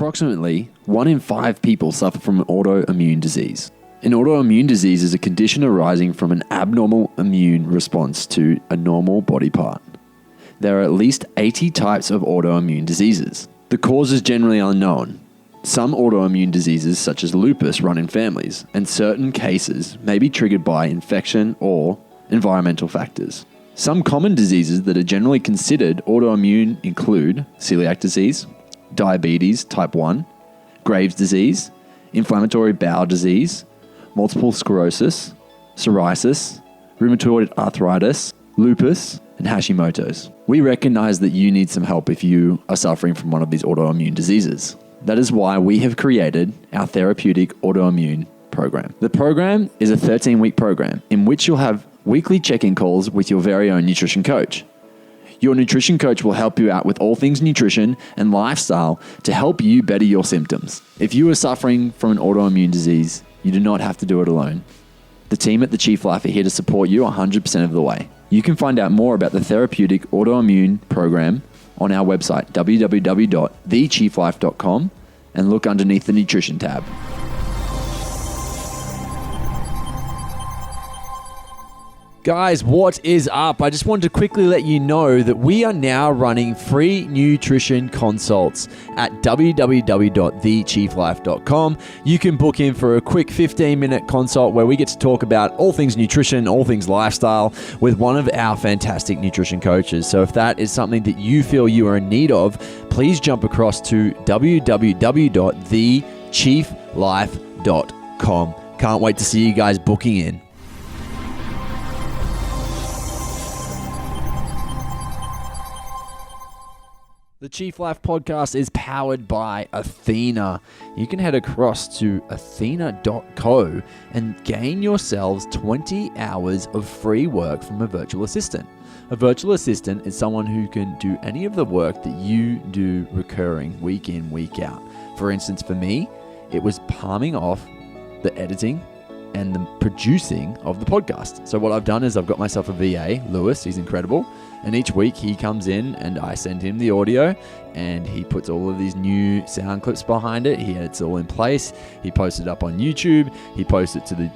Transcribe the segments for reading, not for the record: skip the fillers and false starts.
Approximately 1 in 5 people suffer from an autoimmune disease. An autoimmune disease is a condition arising from an abnormal immune response to a normal body part. There are at least 80 types of autoimmune diseases. The cause is generally unknown. Some autoimmune diseases, such as lupus, run in families, and certain cases may be triggered by infection or environmental factors. Some common diseases that are generally considered autoimmune include celiac disease, diabetes type 1, Graves' disease, inflammatory bowel disease, multiple sclerosis, psoriasis, rheumatoid arthritis, lupus, and Hashimoto's. We recognize that you need some help if you are suffering from one of these autoimmune diseases. That is why we have created our therapeutic autoimmune program. The program is a 13-week program in which you'll have weekly check-in calls with your very own nutrition coach. Your nutrition coach will help you out with all things nutrition and lifestyle to help you better your symptoms. If you are suffering from an autoimmune disease, you do not have to do it alone. The team at The Chief Life are here to support you 100% of the way. You can find out more about the therapeutic autoimmune program on our website, www.thechieflife.com, and look underneath the nutrition tab. Guys, what is up? I just wanted to quickly let you know that we are now running free nutrition consults at www.thechieflife.com. You can book in for a quick 15-minute consult where we get to talk about all things nutrition, all things lifestyle with one of our fantastic nutrition coaches. So if that is something that you feel you are in need of, please jump across to www.thechieflife.com. Can't wait to see you guys booking in. The Chief Life podcast is powered by Athena. You can head across to athena.co and gain yourselves 20 hours of free work from a virtual assistant. A virtual assistant is someone who can do any of the work that you do recurring week in, week out. For instance, for me, it was palming off the editing and the producing of the podcast. So what I've done is I've got myself a VA, Lewis, he's incredible. And each week he comes in and I send him the audio and he puts all of these new sound clips behind it. He edits it all in place. He posts it up on YouTube. He posts it to the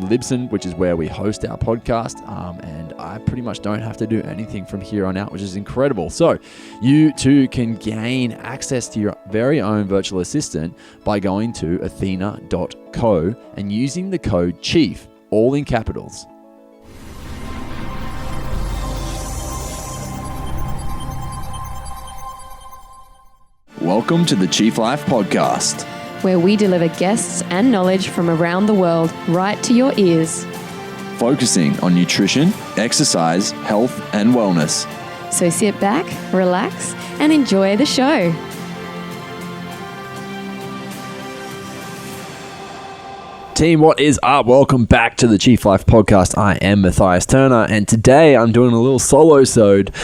Libsyn, which is where we host our podcast. And I pretty much don't have to do anything from here on out, which is incredible. So you too can gain access to your very own virtual assistant by going to athena.co and using the code CHIEF, all in capitals. Welcome to the Chief Life podcast, where we deliver guests and knowledge from around the world right to your ears. Focusing on nutrition, exercise, health, and wellness. So sit back, relax, and enjoy the show. Team, what is up? Welcome back to the Chief Life podcast. I am Matthias Turner, and today I'm doing a little solo-sode,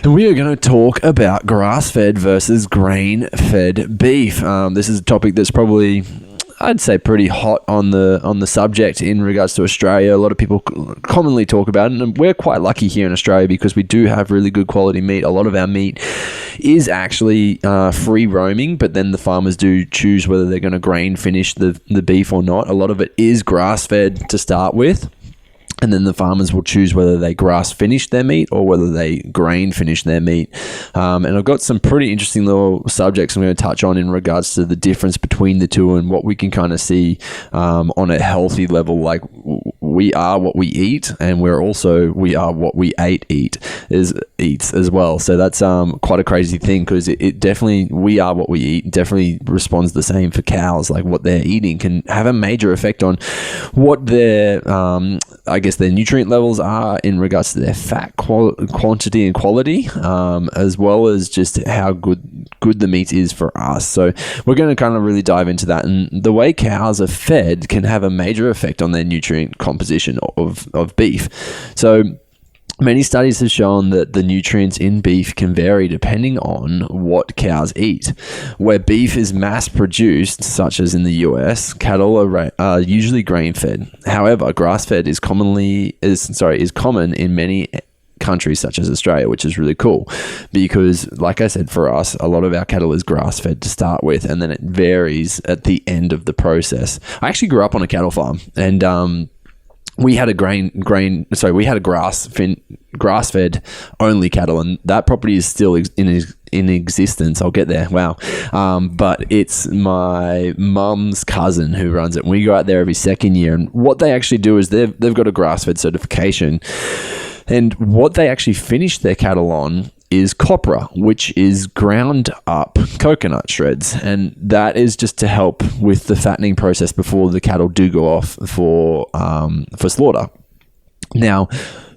and we are going to talk about grass-fed versus grain-fed beef. This is a topic that's probably, I'd say, pretty hot on the subject in regards to Australia. A lot of people commonly talk about it, and we're quite lucky here in Australia because we do have really good quality meat. A lot of our meat is actually free roaming, but then the farmers do choose whether they're going to grain finish the beef or not. A lot of it is grass-fed to start with. And then the farmers will choose whether they grass finish their meat or whether they grain finish their meat. And I've got some pretty interesting little subjects I'm going to touch on in regards to the difference between the two and what we can kind of see on a healthy level. Like, we are what we eat, and we are what we eats as well. So that's quite a crazy thing, because it definitely, we are what we eat, definitely responds the same for cows. Like, what they're eating can have a major effect on what their their nutrient levels are in regards to their fat quantity and quality, as well as just how good the meat is for us. So we're going to kind of really dive into that, and the way cows are fed can have a major effect on their nutrient composition of beef. So many studies have shown that the nutrients in beef can vary depending on what cows eat. Where beef is mass-produced, such as in the US, cattle are usually grain-fed. However, grass-fed is common in many countries such as Australia, which is really cool because, like I said, for us, a lot of our cattle is grass-fed to start with, and then it varies at the end of the process. I actually grew up on a cattle farm, and we had a grass-fed only cattle, and that property is still in existence. I'll get there. Wow. But it's my mum's cousin who runs it. We go out there every second year, and what they actually do is they've got a grass-fed certification, and what they actually finish their cattle on is copra, which is ground up coconut shreds, and that is just to help with the fattening process before the cattle do go off for slaughter. Now,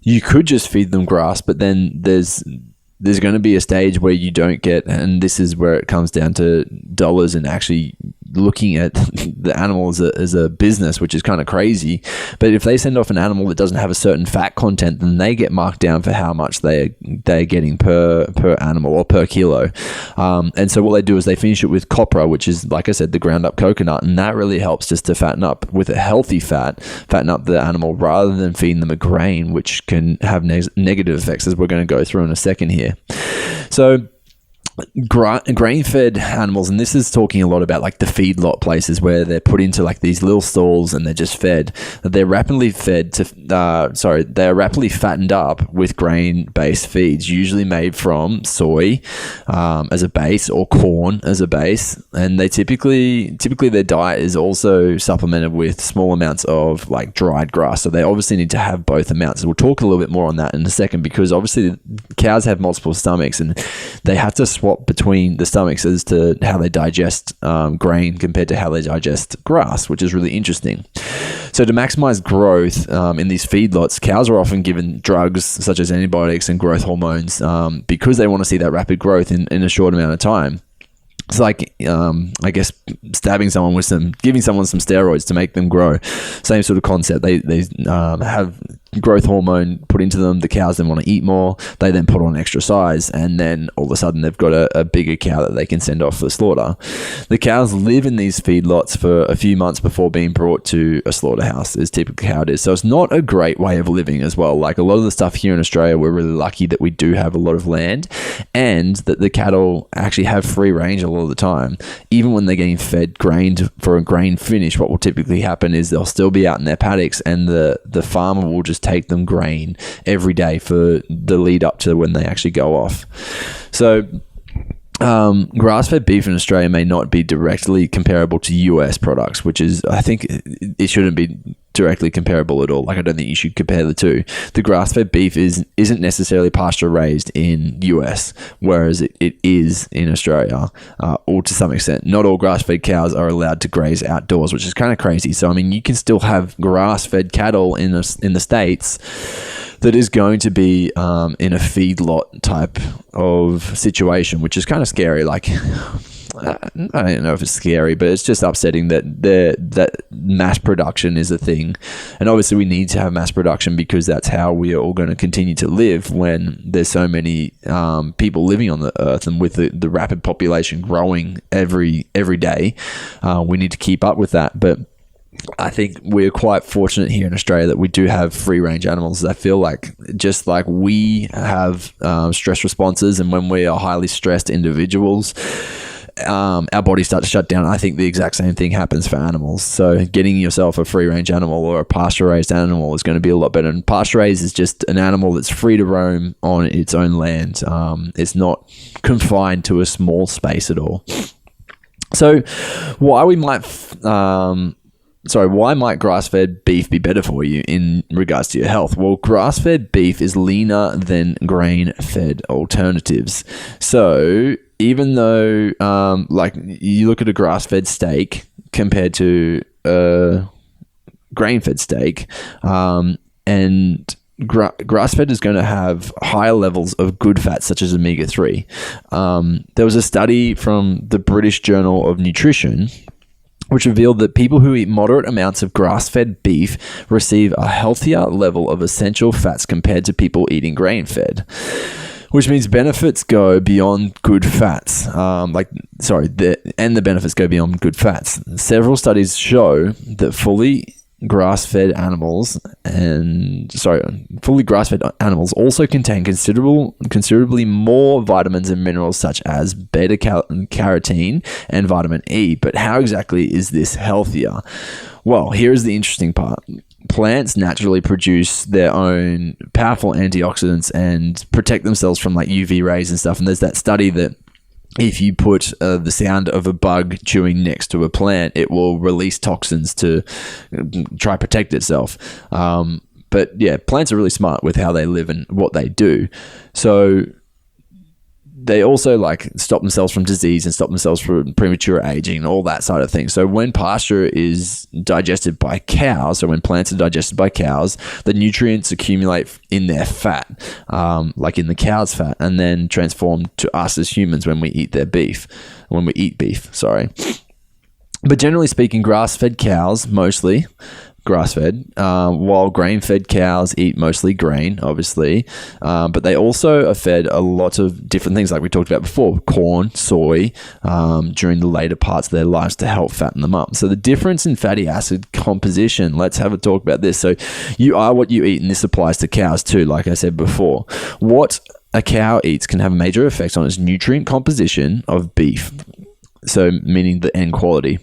you could just feed them grass, but then there's going to be a stage where you don't get, and this is where it comes down to dollars and actually looking at the animal as a business, which is kind of crazy. But if they send off an animal that doesn't have a certain fat content, then they get marked down for how much they're getting per animal or per kilo. And so what they do is they finish it with copra, which is, like I said, the ground up coconut, and that really helps just to fatten up with a healthy fatten up the animal rather than feeding them a grain, which can have negative effects, as we're going to go through in a second here. So grain-fed animals, and this is talking a lot about like the feedlot places where they're put into like these little stalls and they're just fed. They're rapidly they're rapidly fattened up with grain-based feeds, usually made from soy as a base or corn as a base, and they typically their diet is also supplemented with small amounts of like dried grass. So they obviously need to have both amounts. We'll talk a little bit more on that in a second, because obviously cows have multiple stomachs and they have to swap between the stomachs as to how they digest grain compared to how they digest grass, which is really interesting. So to maximize growth in these feedlots, cows are often given drugs such as antibiotics and growth hormones because they want to see that rapid growth in a short amount of time. It's like, I guess, giving someone some steroids to make them grow. Same sort of concept. They have growth hormone put into them. The cows then want to eat more. They then put on extra size, and then all of a sudden they've got a bigger cow that they can send off for slaughter. The cows live in these feedlots for a few months before being brought to a slaughterhouse, is typically how it is. So it's not a great way of living as well. Like a lot of the stuff here in Australia, we're really lucky that we do have a lot of land and that the cattle actually have free range a lot of the time. Even when they're getting fed grain for a grain finish, what will typically happen is they'll still be out in their paddocks, and the farmer will just take them grain every day for the lead up to when they actually go off. So grass-fed beef in Australia may not be directly comparable to US products, which is, I think it shouldn't be directly comparable at all. Like, I don't think you should compare the two. The grass-fed beef isn't necessarily pasture-raised in US, whereas it is in Australia, or to some extent. Not all grass-fed cows are allowed to graze outdoors, which is kind of crazy. So, I mean, you can still have grass-fed cattle in the States that is going to be in a feedlot type of situation, which is kind of scary. Like, I don't know if it's scary, but it's just upsetting that mass production is a thing. And obviously we need to have mass production because that's how we are all going to continue to live when there's so many people living on the earth, and with the rapid population growing every day. We need to keep up with that. But I think we're quite fortunate here in Australia that we do have free range animals. I feel like just like we have stress responses, and when we are highly stressed individuals, our bodies start to shut down. I think the exact same thing happens for animals. So getting yourself a free range animal or a pasture raised animal is going to be a lot better. And pasture raised is just an animal that's free to roam on its own land. It's not confined to a small space at all. So why might grass-fed beef be better for you in regards to your health? Well, grass-fed beef is leaner than grain-fed alternatives. So even though, like, you look at a grass-fed steak compared to a grain-fed steak, and grass-fed is going to have higher levels of good fats such as omega-3. There was a study from the British Journal of Nutrition which revealed that people who eat moderate amounts of grass-fed beef receive a healthier level of essential fats compared to people eating grain-fed, which means benefits go beyond good fats. The benefits go beyond good fats. Several studies show that fully grass-fed animals also contain considerably more vitamins and minerals such as beta-carotene and vitamin E. But how exactly is this healthier? Well, here's the interesting part. Plants naturally produce their own powerful antioxidants and protect themselves from like UV rays and stuff. And there's that study that if you put the sound of a bug chewing next to a plant, it will release toxins to try protect itself. But yeah, plants are really smart with how they live and what they do. So they also like stop themselves from disease and stop themselves from premature aging and all that side of things. So when pasture is digested by cows, so when plants are digested by cows, the nutrients accumulate in their fat, like in the cow's fat, and then transform to us as humans when we eat beef. But generally speaking, grass-fed cows mostly grass-fed, while grain-fed cows eat mostly grain, obviously, but they also are fed a lot of different things like we talked about before, corn, soy, during the later parts of their lives to help fatten them up. So the difference in fatty acid composition, let's have a talk about this. So you are what you eat, and this applies to cows too, like I said before. What a cow eats can have major effects on its nutrient composition of beef, so meaning the end quality.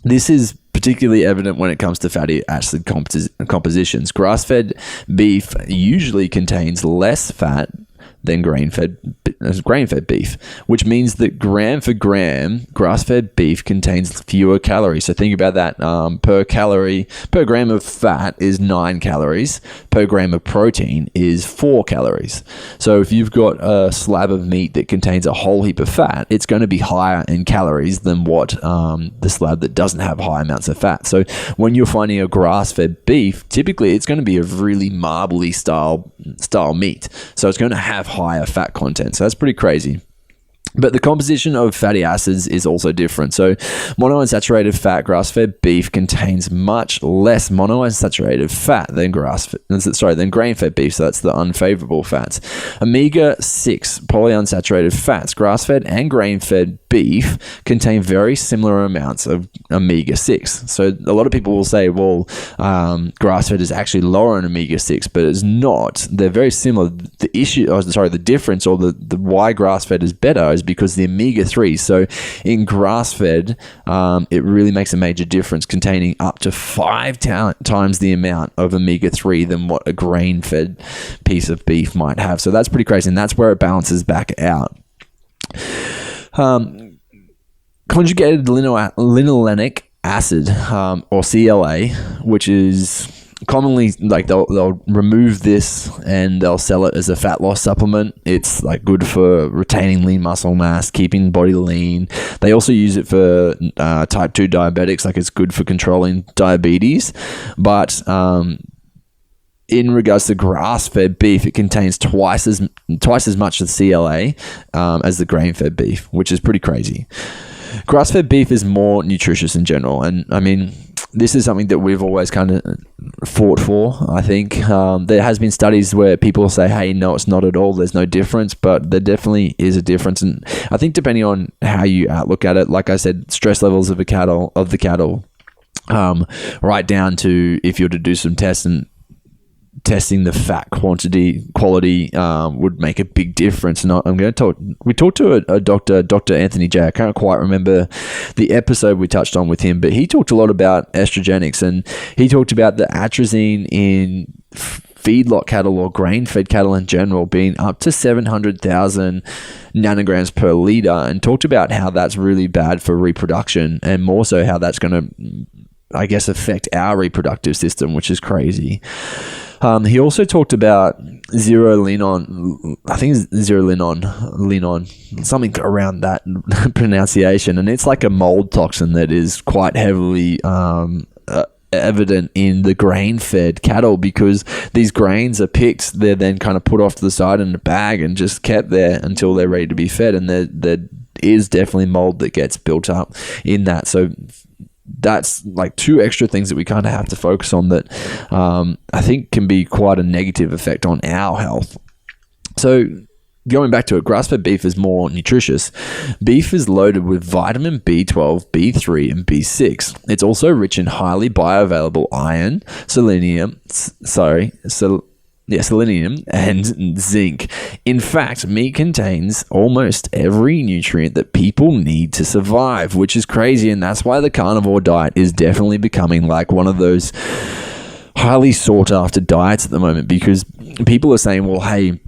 This is particularly evident when it comes to fatty acid compositions. Grass-fed beef usually contains less fat than grain-fed beef, which means that gram for gram, grass-fed beef contains fewer calories. So think about that. Per gram of fat is 9 calories. Per gram of protein is 4 calories. So if you've got a slab of meat that contains a whole heap of fat, it's going to be higher in calories than what the slab that doesn't have high amounts of fat. So when you're finding a grass-fed beef, typically it's going to be a really marbly style meat. So it's going to have higher fat content. So that's pretty crazy. But the composition of fatty acids is also different. So monounsaturated fat grass-fed beef contains much less monounsaturated fat than grain-fed beef. So that's the unfavorable fats. Omega-6 polyunsaturated fats, grass-fed and grain-fed beef contain very similar amounts of omega-6. So a lot of people will say, well, grass-fed is actually lower in omega-6, but it's not. They're very similar. The difference, or the why grass-fed is better, is because the omega-3. So in grass-fed, it really makes a major difference, containing up to 5 times the amount of omega-3 than what a grain-fed piece of beef might have. So that's pretty crazy, and that's where it balances back out. Conjugated linolenic acid, or CLA, which is commonly, like, they'll remove this and they'll sell it as a fat loss supplement. It's like good for retaining lean muscle mass, keeping body lean. They also use it for type 2 diabetics, like it's good for controlling diabetes. But in regards to grass-fed beef, it contains twice as much of CLA as the grain-fed beef, which is pretty crazy. Grass-fed beef is more nutritious in general, and I mean, this is something that we've always kind of fought for, I think. There has been studies where people say, hey, no, it's not at all, there's no difference, but there definitely is a difference. And I think depending on how you look at it, like I said, stress levels of the cattle, right down to if you were to do some tests and testing the fat quality would make a big difference. And I'm going to talk. We talked to a doctor, Dr. Anthony J. I can't quite remember the episode we touched on with him, but he talked a lot about estrogenics, and he talked about the atrazine in feedlot cattle or grain-fed cattle in general being up to 700,000 nanograms per liter, and talked about how that's really bad for reproduction, and more so how that's going to, I guess, affect our reproductive system, which is crazy. He also talked about zearalenone, I think it's zearalenone, something around that pronunciation, and it's like a mold toxin that is quite heavily evident in the grain-fed cattle, because these grains are picked, they're then kind of put off to the side in a bag and just kept there until they're ready to be fed, and there is definitely mold that gets built up in that. So that's like 2 extra things that we kind of have to focus on that I think can be quite a negative effect on our health. So going back to it, grass-fed beef is more nutritious. Beef is loaded with vitamin B12, B3, and B6. It's also rich in highly bioavailable iron, selenium, and zinc. In fact, meat contains almost every nutrient that people need to survive, which is crazy, and that's why the carnivore diet is definitely becoming like one of those highly sought after diets at the moment, because people are saying, well, hey,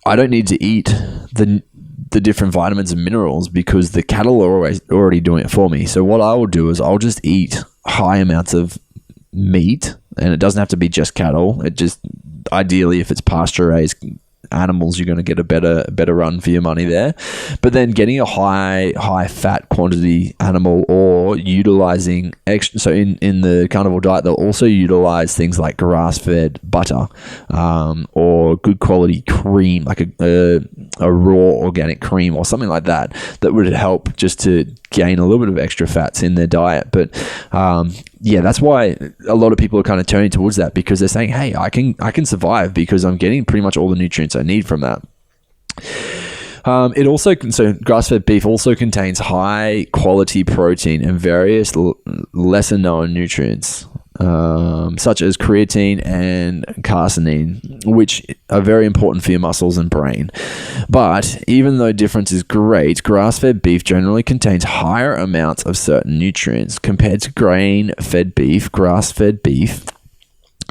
I don't need to eat the different vitamins and minerals because the cattle are already doing it for me. So what I will do is I'll just eat high amounts of meat, and it doesn't have to be just cattle. It just, ideally, if it's pasture raised animals, you're going to get a better run for your money there. But then getting a high fat quantity animal, or utilizing extra, so in the carnivore diet they'll also utilize things like grass-fed butter, or good quality cream, like a raw organic cream or something like that would help just to gain a little bit of extra fats in their diet. But that's why a lot of people are kind of turning towards that, because they're saying, hey, I can survive because I'm getting pretty much all the nutrients I need from that. So grass-fed beef also contains high quality protein and various lesser known nutrients, such as creatine and carcinogen, which are very important for your muscles and brain. But even though difference is great, grass-fed beef generally contains higher amounts of certain nutrients compared to grain-fed beef. Grass-fed beef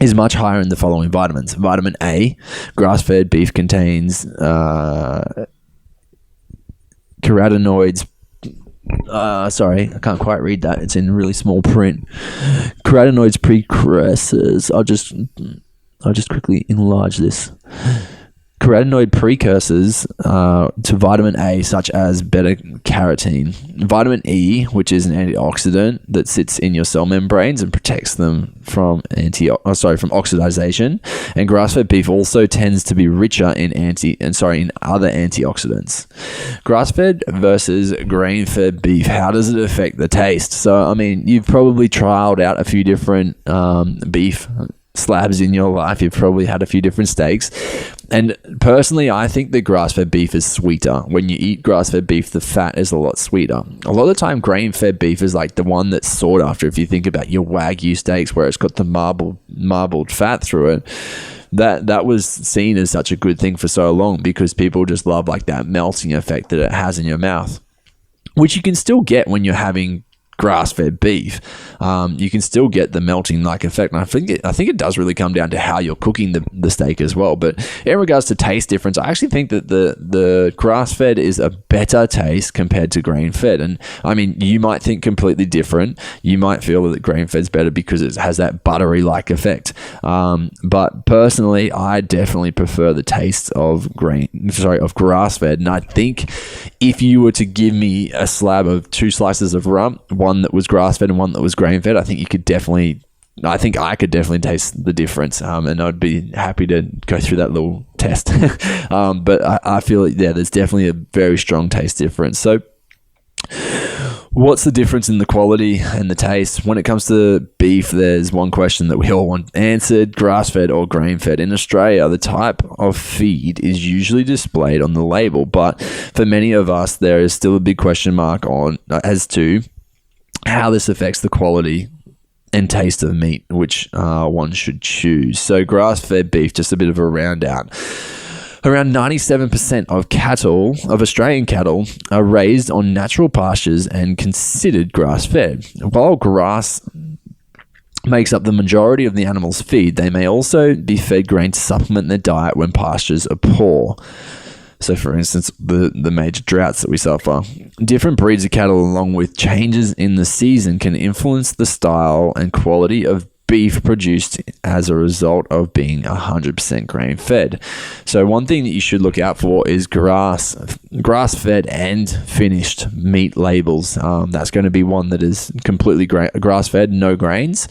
is much higher in the following vitamins. Vitamin A, grass-fed beef contains carotenoids. Sorry, I can't quite read that. It's in really small print. Carotenoids precursors. I'll just quickly enlarge this. Carotenoid precursors to vitamin A, such as beta-carotene. Vitamin E, which is an antioxidant that sits in your cell membranes and protects them from oxidation. And grass-fed beef also tends to be richer in other antioxidants. Grass-fed versus grain-fed beef. How does it affect the taste? So, I mean, you've probably trialed out a few different beef slabs in your life. You've probably had a few different steaks. And personally, I think the grass-fed beef is sweeter. When you eat grass-fed beef, the fat is a lot sweeter. A lot of the time, grain-fed beef is like the one that's sought after. If you think about your Wagyu steaks, where it's got the marbled fat through it, that was seen as such a good thing for so long, because people just love like that melting effect that it has in your mouth, which you can still get when you're having grass-fed beef. You can still get the melting like effect, and I think it does really come down to how you're cooking the steak as well. But in regards to taste difference, I actually think that the grass-fed is a better taste compared to grain-fed. And I mean, you might think completely different. You might feel that grain-fed's better because it has that buttery like effect. But personally, I definitely prefer the taste of grass-fed. And I think if you were to give me a slab of 2 slices of rump, one that was grass-fed and one that was grain-fed, I think I could definitely taste the difference, and I'd be happy to go through that little test. But I feel like, there's definitely a very strong taste difference. So what's the difference in the quality and the taste? When it comes to beef, there's one question that we all want answered: grass-fed or grain-fed? In Australia, the type of feed is usually displayed on the label, but for many of us, there is still a big question mark as to how this affects the quality and taste of meat, which one should choose. So grass-fed beef, just a bit of a rundown. Around 97% of Australian cattle are raised on natural pastures and considered grass-fed. While grass makes up the majority of the animal's feed, they may also be fed grain to supplement their diet when pastures are poor. So, for instance, the major droughts that we suffer. Different breeds of cattle, along with changes in the season, can influence the style and quality of beef produced as a result of being 100% grain-fed. So one thing that you should look out for is grass-fed and finished meat labels. That's going to be one that is completely grass-fed, no grains.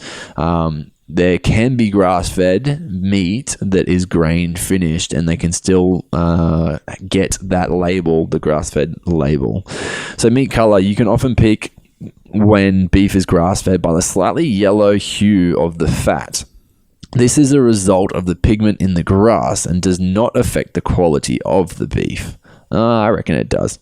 There can be grass-fed meat that is grain finished, and they can still get that label, the grass-fed label. So meat color, you can often pick when beef is grass-fed by the slightly yellow hue of the fat. This is a result of the pigment in the grass and does not affect the quality of the beef. I reckon it does.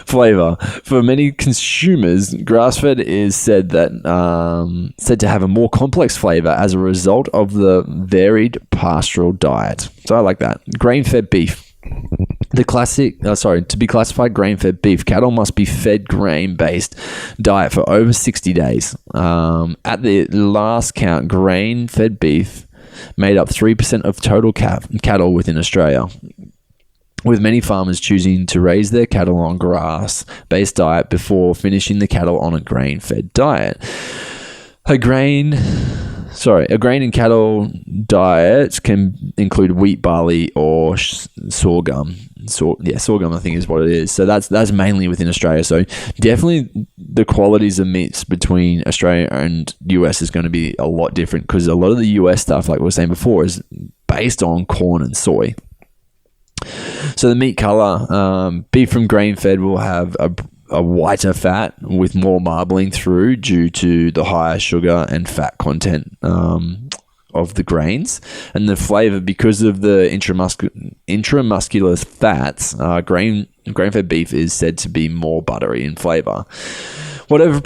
Flavor. For many consumers, grass-fed is said to have a more complex flavor as a result of the varied pastoral diet. So I like that. Grain-fed beef. To be classified grain-fed beef, cattle must be fed grain-based diet for over 60 days. At the last count, grain-fed beef made up 3% of total cattle within Australia, with many farmers choosing to raise their cattle on grass-based diet before finishing the cattle on a grain-fed diet. A grain and cattle diet can include wheat, barley, or sorghum. Sorghum I think is what it is. So that's mainly within Australia. So definitely the qualities of meats between Australia and US is going to be a lot different, because a lot of the US stuff, like we were saying before, is based on corn and soy. So the meat color, beef from grain-fed will have a whiter fat with more marbling through due to the higher sugar and fat content of the grains. And the flavor, because of the intramuscular fats, grain-fed beef is said to be more buttery in flavor. Whatever your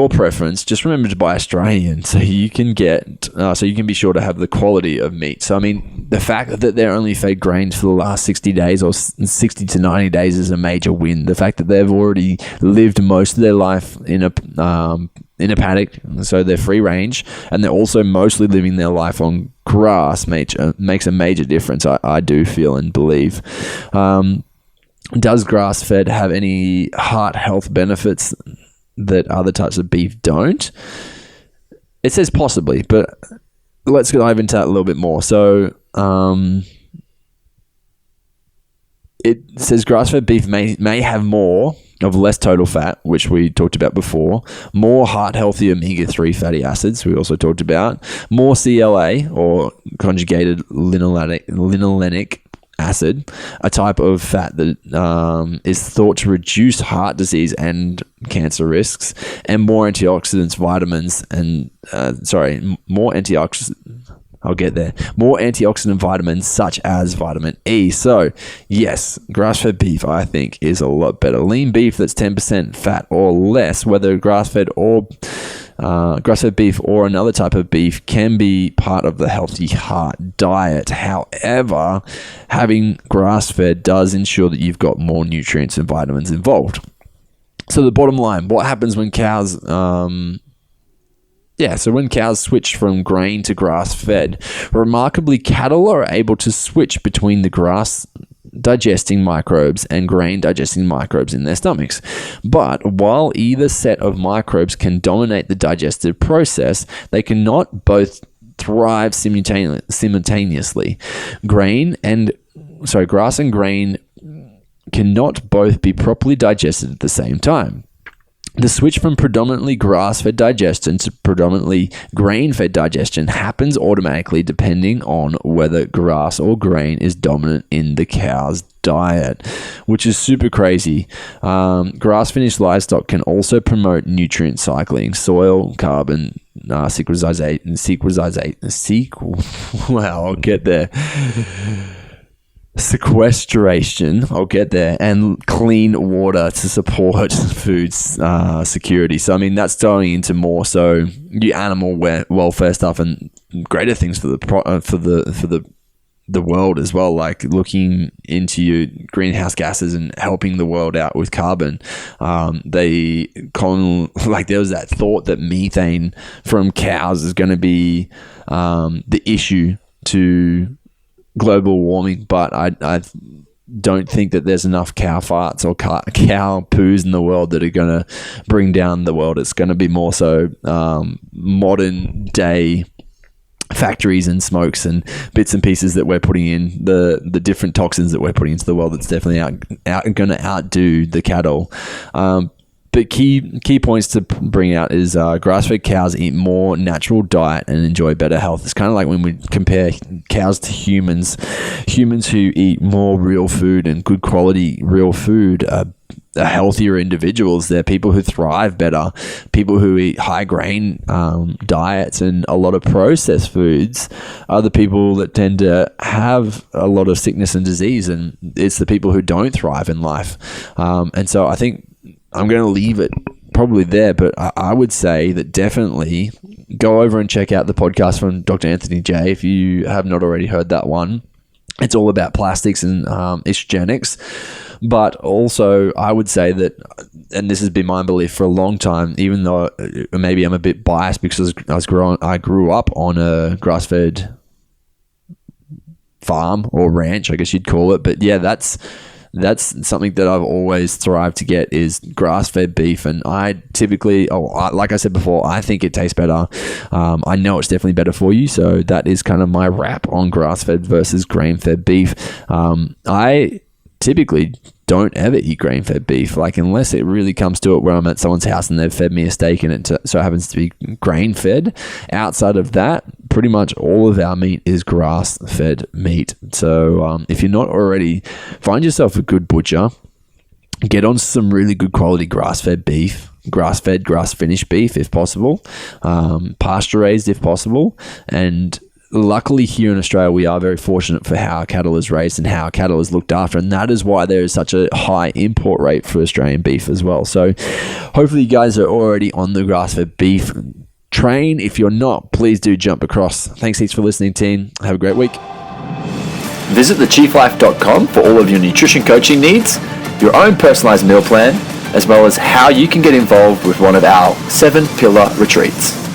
preference, just remember to buy Australian so you can be sure to have the quality of meat. So, I mean, the fact that they're only fed grains for the last 60 days or 60 to 90 days is a major win. The fact that they've already lived most of their life in a paddock, so they're free range, and they're also mostly living their life on grass makes a major difference, I do feel and believe. Does grass-fed have any heart health benefits that other types of beef don't? It says possibly, but let's dive into that a little bit more. So it says grass-fed beef may have more of less total fat, which we talked about before, more heart-healthy omega-3 fatty acids, we also talked about, more CLA, or conjugated linolenic acid, a type of fat that is thought to reduce heart disease and cancer risks, and more antioxidants, vitamins, and more antioxidant vitamins such as vitamin E. So, yes, grass-fed beef, I think, is a lot better. Lean beef that's 10% fat or less, whether grass-fed beef or another type of beef, can be part of the healthy heart diet. However, having grass-fed does ensure that you've got more nutrients and vitamins involved. So the bottom line, what happens when cows... when cows switch from grain to grass-fed, remarkably, cattle are able to switch between the grass-digesting microbes and grain-digesting microbes in their stomachs. But while either set of microbes can dominate the digestive process, they cannot both thrive simultaneously. Grass and grain cannot both be properly digested at the same time. The switch from predominantly grass-fed digestion to predominantly grain-fed digestion happens automatically depending on whether grass or grain is dominant in the cow's diet, which is super crazy. Grass-finished livestock can also promote nutrient cycling, soil, carbon, sequestration, I'll get there, and clean water to support food security. So, I mean, that's going into more so your animal welfare stuff and greater things for the world as well, like looking into your greenhouse gases and helping the world out with carbon. There was that thought that methane from cows is going to be the issue to global warming, but I don't think that there's enough cow farts or cow poos in the world that are going to bring down the world. It's going to be more so modern day factories and smokes and bits and pieces that we're putting in, the different toxins that we're putting into the world, that's definitely going to outdo the cattle. But key points to bring out is grass-fed cows eat more natural diet and enjoy better health. It's kind of like when we compare cows to humans. Humans who eat more real food and good quality real food are healthier individuals. They're people who thrive better. People who eat high grain diets and a lot of processed foods are the people that tend to have a lot of sickness and disease, and it's the people who don't thrive in life. And so I think I'm going to leave it probably there, but I would say that definitely go over and check out the podcast from Dr. Anthony J. if you have not already heard that one. It's all about plastics and estrogenics. But also, I would say that, and this has been my belief for a long time, even though maybe I'm a bit biased because I grew up on a grass-fed farm or ranch, I guess you'd call it. But yeah, that's something that I've always thrived to get is grass-fed beef. And I typically, like I said before, I think it tastes better. I know it's definitely better for you. So that is kind of my wrap on grass-fed versus grain-fed beef. I typically don't ever eat grain-fed beef, like unless it really comes to it where I'm at someone's house and they've fed me a steak and it so happens to be grain-fed. Outside of that, pretty much all of our meat is grass-fed meat. So if you're not already, find yourself a good butcher, get on some really good quality grass-fed beef, grass-fed, grass-finished beef if possible, pasture-raised if possible, and luckily here in Australia, we are very fortunate for how our cattle is raised and how our cattle is looked after. And that is why there is such a high import rate for Australian beef as well. So hopefully you guys are already on the grass-fed beef train. If you're not, please do jump across. Thanks heaps for listening, team. Have a great week. Visit thechieflife.com for all of your nutrition coaching needs, your own personalized meal plan, as well as how you can get involved with one of our 7-pillar retreats.